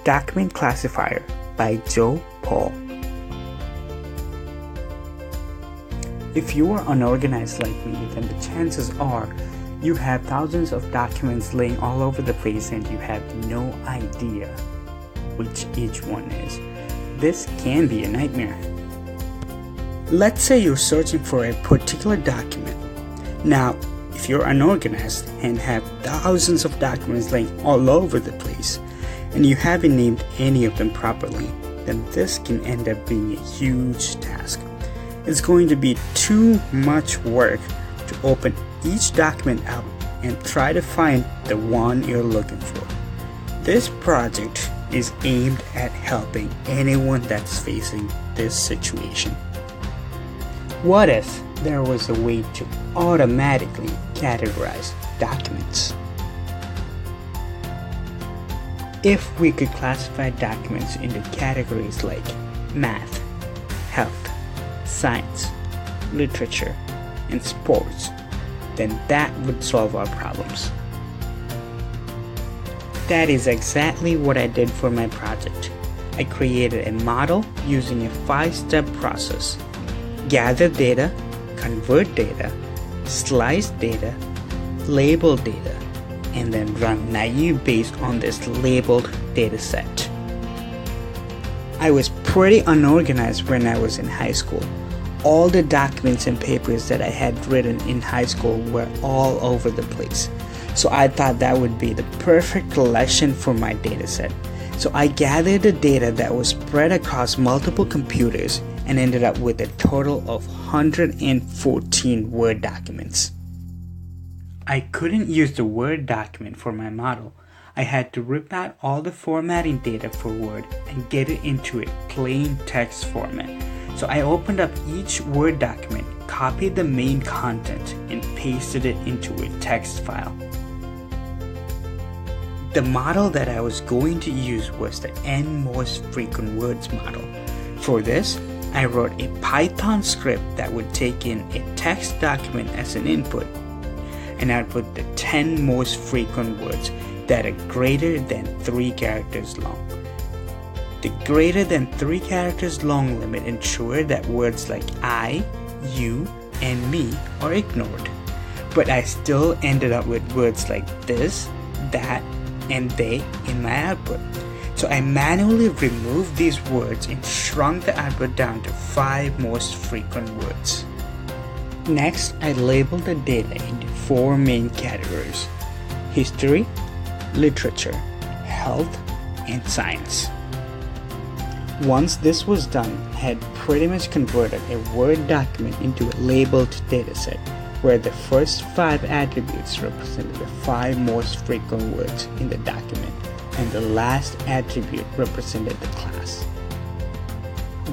Document Classifier by Joe Paul. If you are unorganized like me, then the chances are you have thousands of documents laying all over the place and you have no idea which each one is. This can be a nightmare. Let's say you're searching for a particular document. Now, if you're unorganized and have thousands of documents laying all over the place, and you haven't named any of them properly, then this can end up being a huge task. It's going to be too much work to open each document out and try to find the one you're looking for. This project is aimed at helping anyone that's facing this situation. What if there was a way to automatically categorize documents? If we could classify documents into categories like math, health, science, literature, and sports, then that would solve our problems. That is exactly what I did for my project. I created a model using a 5-step process: gather data, convert data, slice data, label data, and then run naive based on this labeled data set. I was pretty unorganized when I was in high school. All the documents and papers that I had written in high school were all over the place. So I thought that would be the perfect collection for my data set. So I gathered the data that was spread across multiple computers and ended up with a total of 114 Word documents. I couldn't use the Word document for my model. I had to rip out all the formatting data for Word and get it into a plain text format. So I opened up each Word document, copied the main content, and pasted it into a text file. The model that I was going to use was the N most frequent words model. For this, I wrote a Python script that would take in a text document as an input and output the 10 most frequent words that are greater than 3 characters long. The greater than 3 characters long limit ensured that words like I, you, and me are ignored. But I still ended up with words like this, that, and they in my output. So I manually removed these words and shrunk the output down to 5 most frequent words. Next, I labeled the data into 4 main categories: history, literature, health, and science. Once this was done, I had pretty much converted a Word document into a labeled dataset where the first 5 attributes represented the 5 most frequent words in the document, and the last attribute represented the class.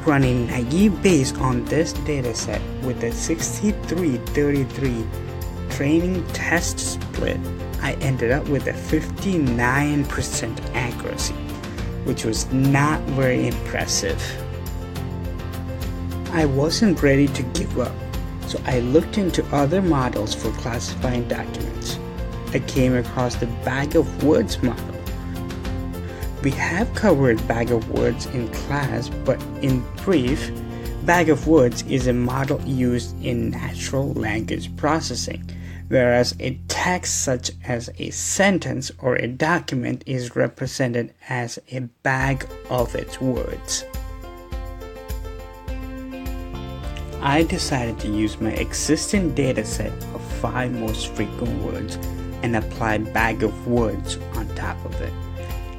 Running naive based on this dataset with a 63-33 training test split, I ended up with a 59% accuracy, which was not very impressive. I wasn't ready to give up, so I looked into other models for classifying documents. I came across the Bag of Words model. We have covered Bag of Words in class, but in brief, Bag of Words is a model used in natural language processing, whereas a text such as a sentence or a document is represented as a bag of its words. I decided to use my existing dataset of 5 most frequent words and apply Bag of Words on top of it.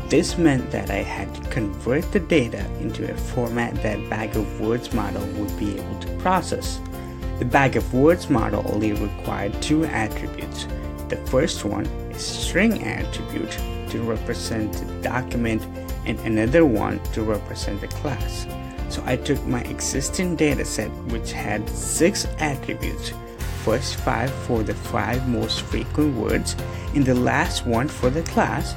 This meant that I had to convert the data into a format that Bag of Words model would be able to process. The Bag of Words model only required 2 attributes. The first one is string attribute to represent the document and another one to represent the class. So I took my existing dataset, which had 6 attributes, first 5 for the 5 most frequent words and the last one for the class,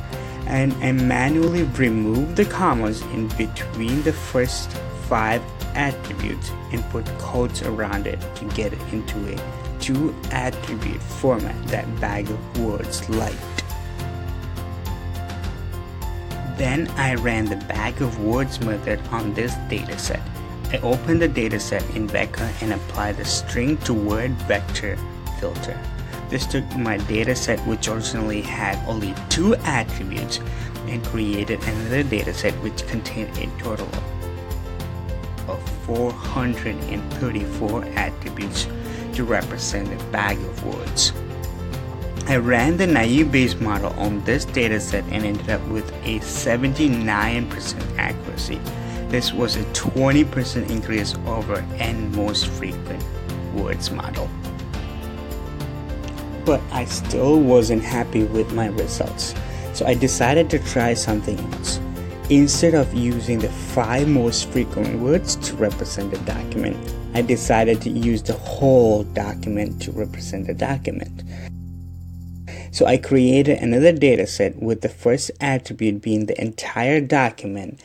and I manually removed the commas in between the first 5 attributes and put quotes around it to get it into a 2 attribute format that Bag of Words liked. Then I ran the bag of words method on this dataset. I opened the dataset in Vector and applied the string to word vector filter. This took my dataset, which originally had only 2 attributes, and created another dataset which contained a total of 434 attributes to represent the bag of words. I ran the naive Bayes model on this dataset and ended up with a 79% accuracy. This was a 20% increase over N most frequent words model. But I still wasn't happy with my results, so I decided to try something else. Instead of using the 5 most frequent words to represent the document, I decided to use the whole document to represent the document. So I created another dataset with the first attribute being the entire document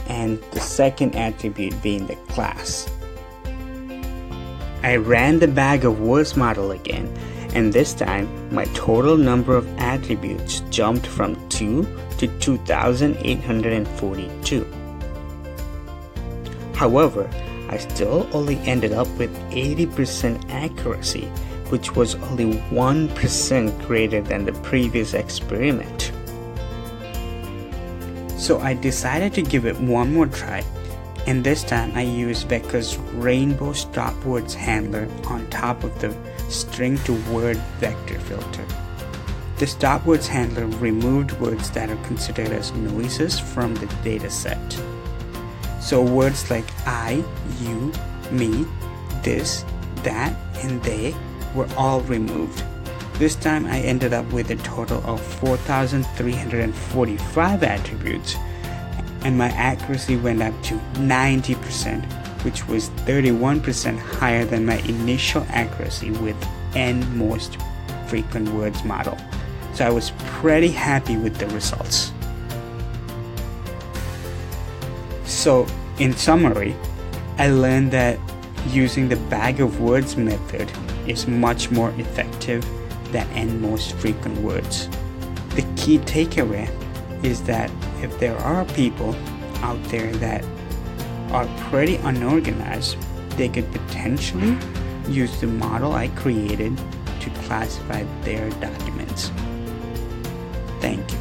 and the second attribute being the class. I ran the bag of words model again, and this time my total number of attributes jumped from 2 to 2,842. However, I still only ended up with 80% accuracy, which was only 1% greater than the previous experiment. So I decided to give it one more try, and this time I used Vector's rainbow stop words handler on top of the string to word vector filter. The stop words handler removed words that are considered as noises from the dataset. So words like I, you, me, this, that, and they were all removed. This time I ended up with a total of 4,345 attributes, and my accuracy went up to 90%, which was 31% higher than my initial accuracy with N most frequent words model. So I was pretty happy with the results. So in summary, I learned that using the bag of words method is much more effective than N most frequent words. The key takeaway is that if there are people out there that are pretty unorganized, they could potentially use the model I created to classify their documents. Thank you.